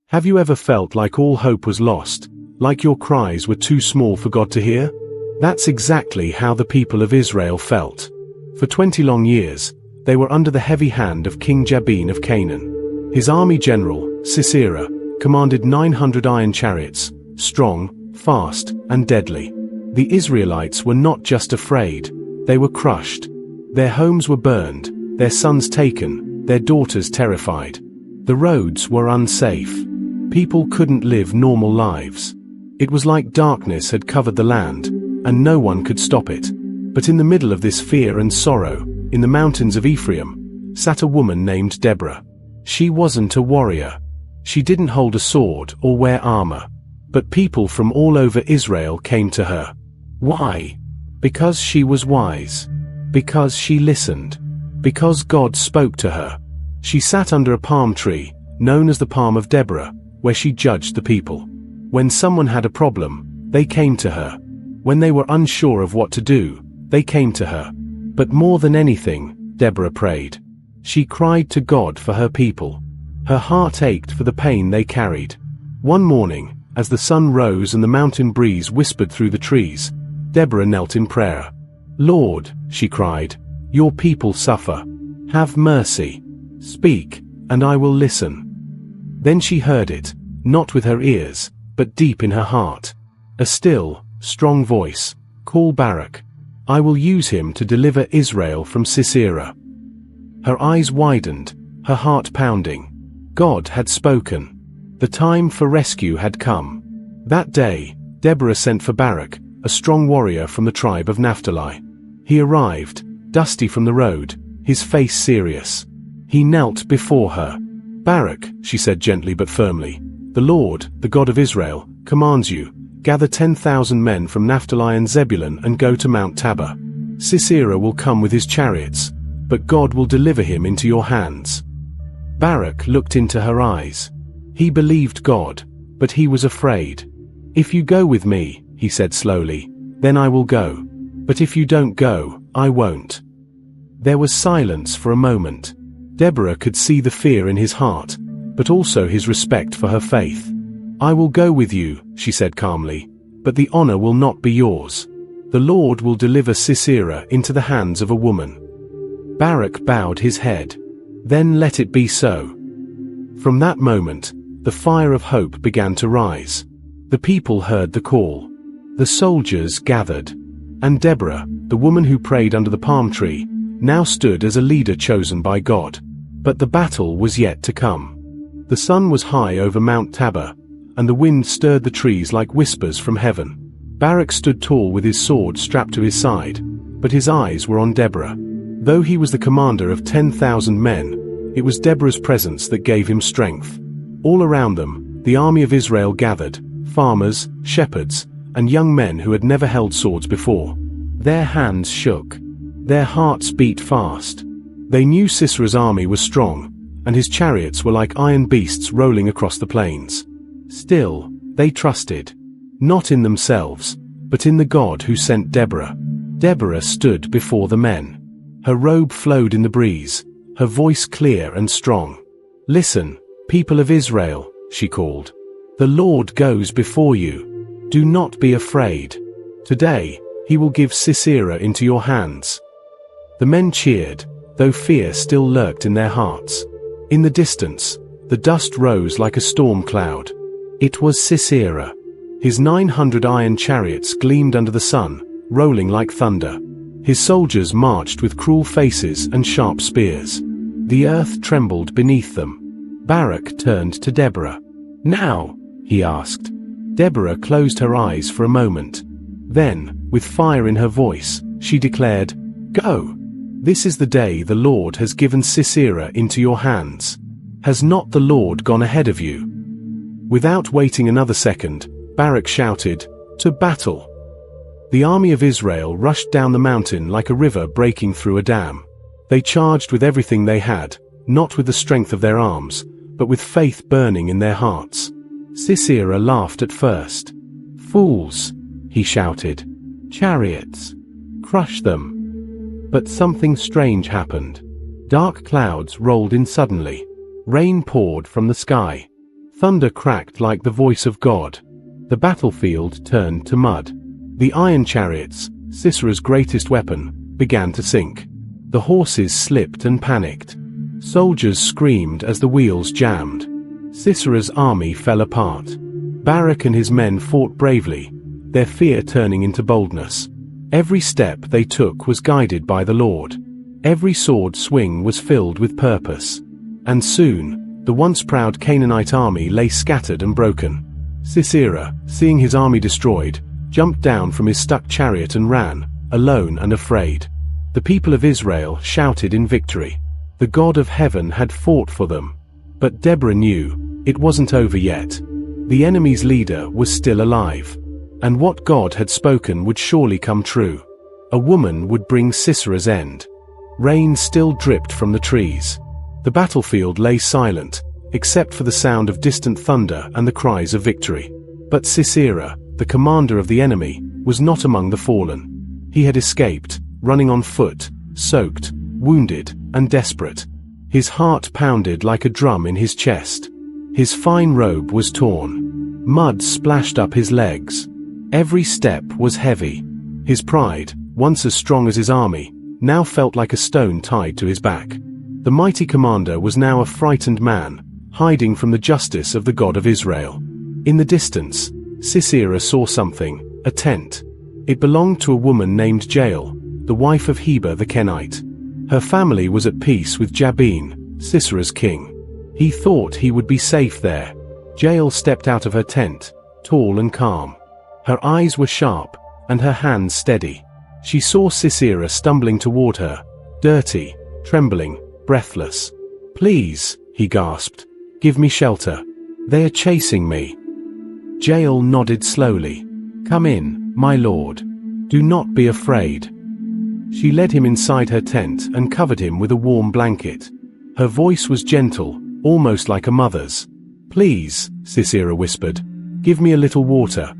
Have you ever felt like all hope was lost, like your cries were too small for God to hear? That's exactly how the people of Israel felt. For 20 long years, they were under the heavy hand of King Jabin of Canaan. His army general, Sisera, commanded 900 iron chariots, strong, fast, and deadly. The Israelites were not just afraid, they were crushed. Their homes were burned, their sons taken, their daughters terrified. The roads were unsafe. People couldn't live normal lives. It was like darkness had covered the land, and no one could stop it. But in the middle of this fear and sorrow, in the mountains of Ephraim, sat a woman named Deborah. She wasn't a warrior. She didn't hold a sword or wear armor. But people from all over Israel came to her. Why? Because she was wise. Because she listened. Because God spoke to her. She sat under a palm tree, known as the Palm of Deborah, where she judged the people. When someone had a problem, they came to her. When they were unsure of what to do, they came to her. But more than anything, Deborah prayed. She cried to God for her people. Her heart ached for the pain they carried. One morning, as the sun rose and the mountain breeze whispered through the trees, Deborah knelt in prayer. Lord, she cried, your people suffer. Have mercy. Speak, and I will listen. Then she heard it, not with her ears, but deep in her heart. A still, strong voice, call Barak. I will use him to deliver Israel from Sisera. Her eyes widened, her heart pounding. God had spoken. The time for rescue had come. That day, Deborah sent for Barak, a strong warrior from the tribe of Naphtali. He arrived, dusty from the road, his face serious. He knelt before her. Barak, she said gently but firmly, the Lord, the God of Israel, commands you, gather 10,000 men from Naphtali and Zebulun and go to Mount Tabor. Sisera will come with his chariots, but God will deliver him into your hands. Barak looked into her eyes. He believed God, but he was afraid. If you go with me, he said slowly, then I will go. But if you don't go, I won't. There was silence for a moment. Deborah could see the fear in his heart, but also his respect for her faith. I will go with you, she said calmly, but the honor will not be yours. The Lord will deliver Sisera into the hands of a woman. Barak bowed his head. Then let it be so. From that moment, the fire of hope began to rise. The people heard the call. The soldiers gathered. And Deborah, the woman who prayed under the palm tree, now stood as a leader chosen by God. But the battle was yet to come. The sun was high over Mount Tabor, and the wind stirred the trees like whispers from heaven. Barak stood tall with his sword strapped to his side, but his eyes were on Deborah. Though he was the commander of 10,000 men, it was Deborah's presence that gave him strength. All around them, the army of Israel gathered, farmers, shepherds, and young men who had never held swords before. Their hands shook. Their hearts beat fast. They knew Sisera's army was strong, and his chariots were like iron beasts rolling across the plains. Still, they trusted. Not in themselves, but in the God who sent Deborah. Deborah stood before the men. Her robe flowed in the breeze, her voice clear and strong. Listen, people of Israel, she called. The Lord goes before you. Do not be afraid. Today, he will give Sisera into your hands. The men cheered, though fear still lurked in their hearts. In the distance, the dust rose like a storm cloud. It was Sisera. His 900 iron chariots gleamed under the sun, rolling like thunder. His soldiers marched with cruel faces and sharp spears. The earth trembled beneath them. Barak turned to Deborah. Now, he asked. Deborah closed her eyes for a moment. Then, with fire in her voice, she declared, Go! This is the day the Lord has given Sisera into your hands. Has not the Lord gone ahead of you? Without waiting another second, Barak shouted, To battle! The army of Israel rushed down the mountain like a river breaking through a dam. They charged with everything they had, not with the strength of their arms, but with faith burning in their hearts. Sisera laughed at first. Fools, he shouted. Chariots. Crush them. But something strange happened. Dark clouds rolled in suddenly. Rain poured from the sky. Thunder cracked like the voice of God. The battlefield turned to mud. The iron chariots, Sisera's greatest weapon, began to sink. The horses slipped and panicked. Soldiers screamed as the wheels jammed. Sisera's army fell apart. Barak and his men fought bravely, their fear turning into boldness. Every step they took was guided by the Lord. Every sword swing was filled with purpose. And soon, the once proud Canaanite army lay scattered and broken. Sisera, seeing his army destroyed, jumped down from his stuck chariot and ran, alone and afraid. The people of Israel shouted in victory. The God of heaven had fought for them. But Deborah knew, it wasn't over yet. The enemy's leader was still alive. And what God had spoken would surely come true. A woman would bring Sisera's end. Rain still dripped from the trees. The battlefield lay silent, except for the sound of distant thunder and the cries of victory. But Sisera, the commander of the enemy, was not among the fallen. He had escaped, running on foot, soaked, wounded, and desperate. His heart pounded like a drum in his chest. His fine robe was torn. Mud splashed up his legs. Every step was heavy. His pride, once as strong as his army, now felt like a stone tied to his back. The mighty commander was now a frightened man, hiding from the justice of the God of Israel. In the distance, Sisera saw something, a tent. It belonged to a woman named Jael, the wife of Heber the Kenite. Her family was at peace with Jabin, Sisera's king. He thought he would be safe there. Jael stepped out of her tent, tall and calm. Her eyes were sharp, and her hands steady. She saw Sisera stumbling toward her, dirty, trembling, breathless. "Please," he gasped, "give me shelter. They are chasing me." Jael nodded slowly. "Come in, my lord. Do not be afraid." She led him inside her tent and covered him with a warm blanket. Her voice was gentle, almost like a mother's. "Please," Sisera whispered, "give me a little water."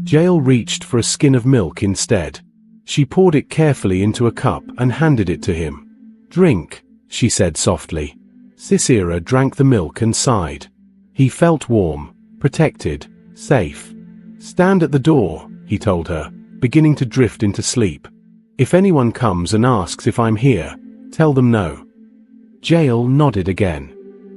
Jael reached for a skin of milk instead. She poured it carefully into a cup and handed it to him. "Drink," she said softly. Sisera drank the milk and sighed. He felt warm, protected, safe. "Stand at the door," he told her, beginning to drift into sleep. "If anyone comes and asks if I'm here, tell them no." Jael nodded again.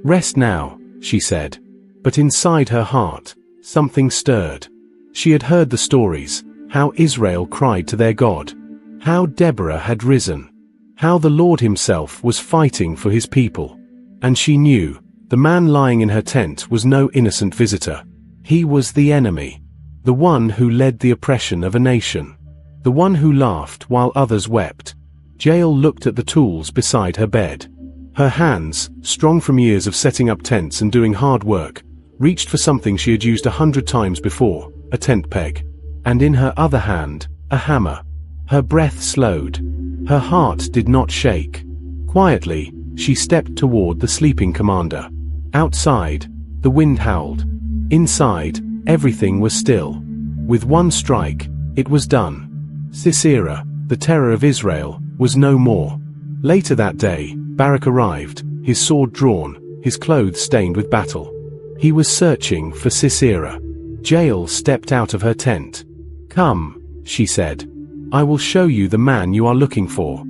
"Rest now," she said. But inside her heart, something stirred. She had heard the stories, how Israel cried to their God, how Deborah had risen, how the Lord himself was fighting for his people. And she knew, the man lying in her tent was no innocent visitor. He was the enemy, the one who led the oppression of a nation, the one who laughed while others wept. Jael looked at the tools beside her bed. Her hands, strong from years of setting up tents and doing hard work, reached for something she had used 100 times before, a tent peg. And in her other hand, a hammer. Her breath slowed. Her heart did not shake. Quietly, she stepped toward the sleeping commander. Outside, the wind howled. Inside, everything was still. With one strike, it was done. Sisera, the terror of Israel, was no more. Later that day, Barak arrived, his sword drawn, his clothes stained with battle. He was searching for Sisera. Jael stepped out of her tent. "Come," she said. "I will show you the man you are looking for."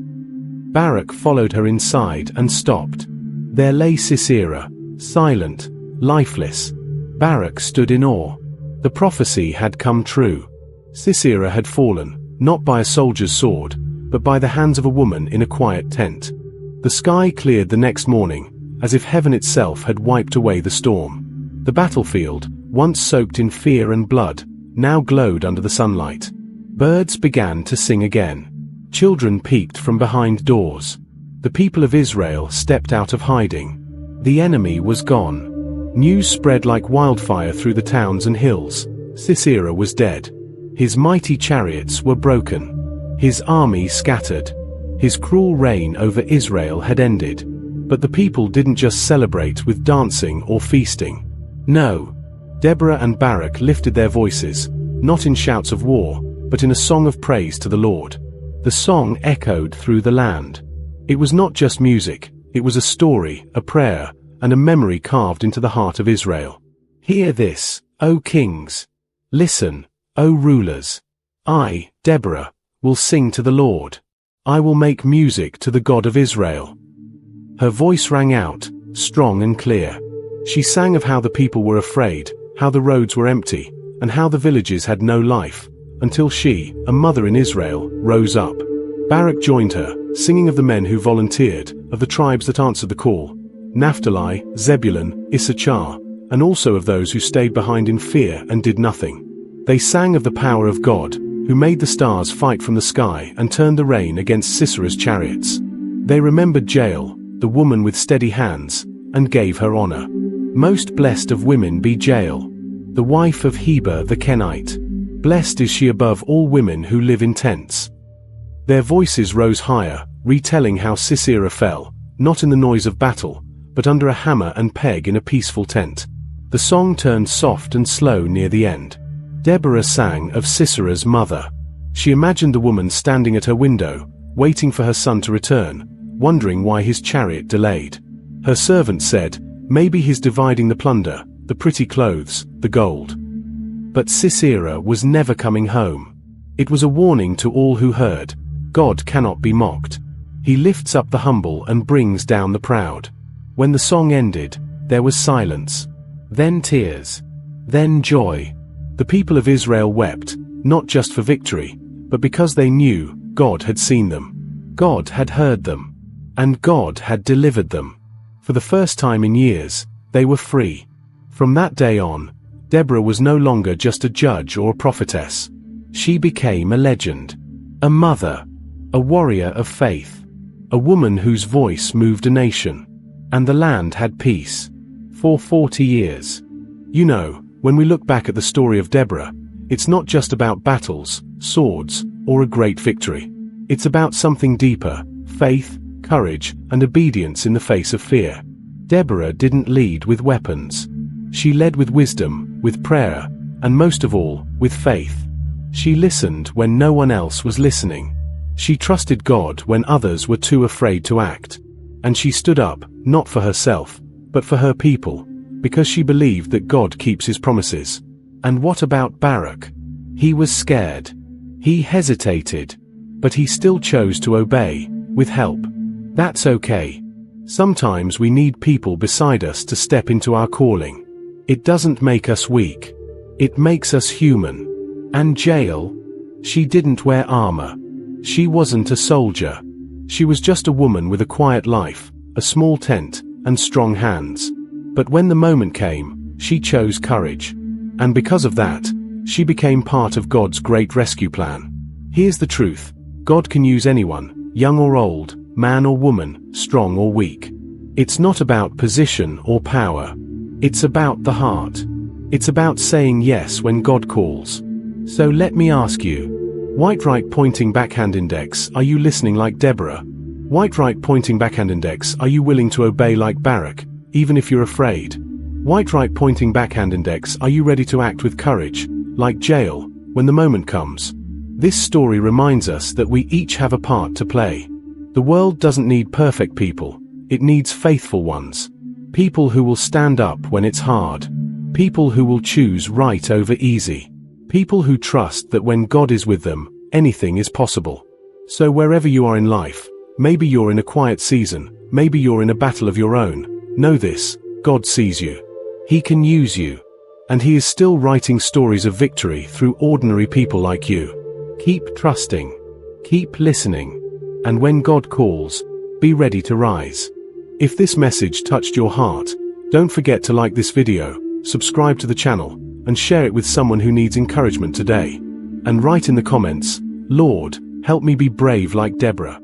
Barak followed her inside and stopped. There lay Sisera, silent, lifeless. Barak stood in awe. The prophecy had come true. Sisera had fallen, not by a soldier's sword, but by the hands of a woman in a quiet tent. The sky cleared the next morning, as if heaven itself had wiped away the storm. The battlefield, once soaked in fear and blood, now glowed under the sunlight. Birds began to sing again. Children peeked from behind doors. The people of Israel stepped out of hiding. The enemy was gone. News spread like wildfire through the towns and hills. Sisera was dead. His mighty chariots were broken. His army scattered. His cruel reign over Israel had ended. But the people didn't just celebrate with dancing or feasting. No. Deborah and Barak lifted their voices, not in shouts of war, but in a song of praise to the Lord. The song echoed through the land. It was not just music, it was a story, a prayer, and a memory carved into the heart of Israel. Hear this, O kings. Listen, O rulers. I, Deborah, will sing to the Lord. I will make music to the God of Israel. Her voice rang out, strong and clear. She sang of how the people were afraid, how the roads were empty, and how the villages had no life, until she, a mother in Israel, rose up. Barak joined her, singing of the men who volunteered, of the tribes that answered the call, Naphtali, Zebulun, Issachar, and also of those who stayed behind in fear and did nothing. They sang of the power of God, who made the stars fight from the sky and turned the rain against Sisera's chariots. They remembered Jael, the woman with steady hands, and gave her honor. Most blessed of women be Jael, the wife of Heber the Kenite. Blessed is she above all women who live in tents. Their voices rose higher, retelling how Sisera fell, not in the noise of battle, but under a hammer and peg in a peaceful tent. The song turned soft and slow near the end. Deborah sang of Sisera's mother. She imagined the woman standing at her window, waiting for her son to return, wondering why his chariot delayed. Her servant said, "Maybe he's dividing the plunder, the pretty clothes, the gold." But Sisera was never coming home. It was a warning to all who heard, God cannot be mocked. He lifts up the humble and brings down the proud. When the song ended, there was silence. Then tears. Then joy. The people of Israel wept, not just for victory, but because they knew God had seen them. God had heard them. And God had delivered them. For the first time in years, they were free. From that day on, Deborah was no longer just a judge or a prophetess. She became a legend. A mother. A warrior of faith. A woman whose voice moved a nation. And the land had peace. For 40 years. You know, when we look back at the story of Deborah, it's not just about battles, swords, or a great victory. It's about something deeper, faith, courage, and obedience in the face of fear. Deborah didn't lead with weapons. She led with wisdom, with prayer, and most of all, with faith. She listened when no one else was listening. She trusted God when others were too afraid to act. And she stood up, not for herself, but for her people, because she believed that God keeps his promises. And what about Barak? He was scared. He hesitated. But he still chose to obey, with help. That's okay. Sometimes we need people beside us to step into our calling. It doesn't make us weak. It makes us human. And Jael? She didn't wear armor. She wasn't a soldier. She was just a woman with a quiet life, a small tent, and strong hands. But when the moment came, she chose courage. And because of that, she became part of God's great rescue plan. Here's the truth. God can use anyone, young or old, man or woman, strong or weak. It's not about position or power. It's about the heart. It's about saying yes when God calls. So let me ask you, white right pointing backhand index, are you listening like Deborah? White right pointing backhand index, are you willing to obey like Barak, even if you're afraid? White right pointing backhand index, are you ready to act with courage, like Jael, when the moment comes? This story reminds us that we each have a part to play. The world doesn't need perfect people, it needs faithful ones. People who will stand up when it's hard. People who will choose right over easy. People who trust that when God is with them, anything is possible. So wherever you are in life, maybe you're in a quiet season, maybe you're in a battle of your own, know this, God sees you. He can use you. And he is still writing stories of victory through ordinary people like you. Keep trusting. Keep listening. And when God calls, be ready to rise. If this message touched your heart, don't forget to like this video, subscribe to the channel, and share it with someone who needs encouragement today. And write in the comments, Lord, help me be brave like Deborah.